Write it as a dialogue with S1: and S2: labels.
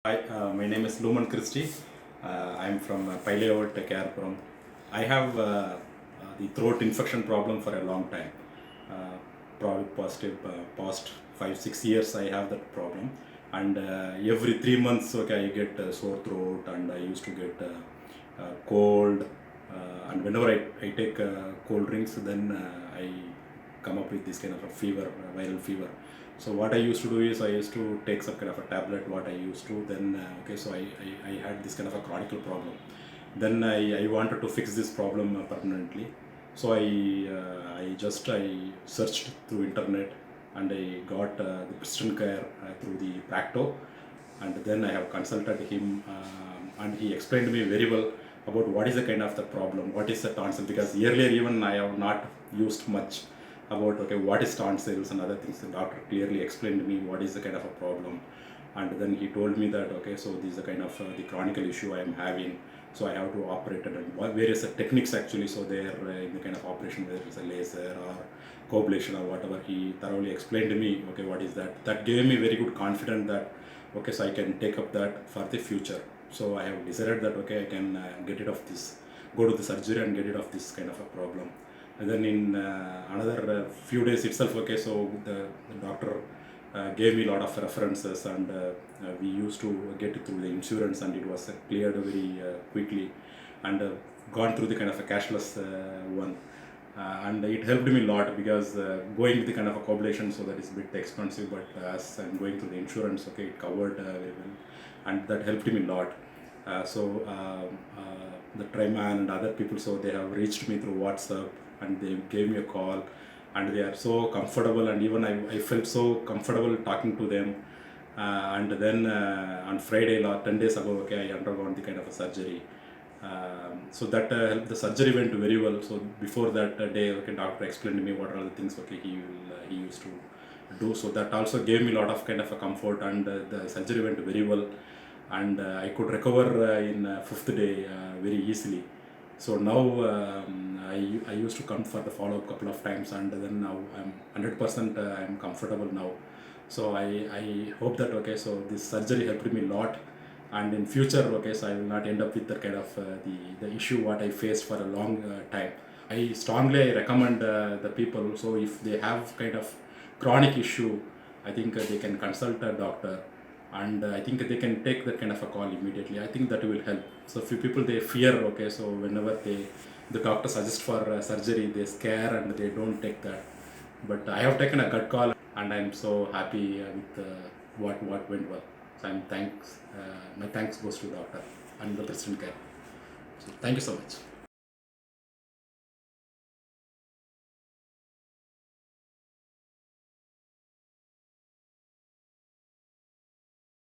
S1: Hi, my name is Luman Christie. I'm from Paileout, Karapuram. I have the throat infection problem for a long time. Uh, Probably positive past 5-6 years I have that problem, and every 3 months okay I get sore throat, and I used to get cold, and whenever I take cold drinks, then I come up with this kind of a fever, viral fever. So what I used to do is I used to take some kind of a tablet. What I used to then I had this kind of a chronic problem. Then I wanted to fix this problem permanently. So I searched through internet, and I got the Christian Care through the Practo, and then I have consulted him, and he explained me very well about what is the kind of the problem, what is the tonsil, because earlier even I have not used much about okay what is tonsils and other things. The doctor clearly explained to me what is the kind of a problem, and then he told me that okay, so this is the kind of the chronic issue I am having, so I have to operate it, and various techniques actually. So there in the kind of operation, whether it's a laser or coblation or whatever, he thoroughly explained to me okay what is that. That gave me very good confidence that okay, so I can take up that for the future. So I have decided that okay, I can get rid of this, go to the surgery and get rid of this kind of a problem. And then in another few days itself, okay, so the doctor gave me a lot of references, and we used to get it through the insurance, and it was cleared very quickly, and gone through the kind of a cashless one. And it helped me a lot because going with the kind of a coblation, so that is a bit expensive, but as I'm going through the insurance, okay, it covered very well, and that helped me a lot. The Triman and other people, so they have reached me through WhatsApp, and they gave me a call, and they are so comfortable, and even I felt so comfortable talking to them. And then on Friday, 10 days ago, okay, I undergone the kind of a surgery. So that helped. The surgery went very well. So before that day, okay, doctor explained to me what are the things okay he used to do. So that also gave me a lot of kind of a comfort, and the surgery went very well, and I could recover in fifth day very easily. So now I used to come for the follow up couple of times, and then now I'm 100% I'm comfortable now. So I hope that okay, so this surgery helped me a lot, and in future okay, so I will not end up with the kind of the issue what I faced for a long time. I strongly recommend the people, so if they have kind of chronic issue, I think they can consult a doctor, and I think they can take that kind of a call immediately. I think that will help. So few people they fear okay, so whenever the doctor suggests for surgery, they scare and they don't take that. But I have taken a gut call, and I'm so happy with what went well. So my thanks goes to doctor and the Christian Care. So thank you so much.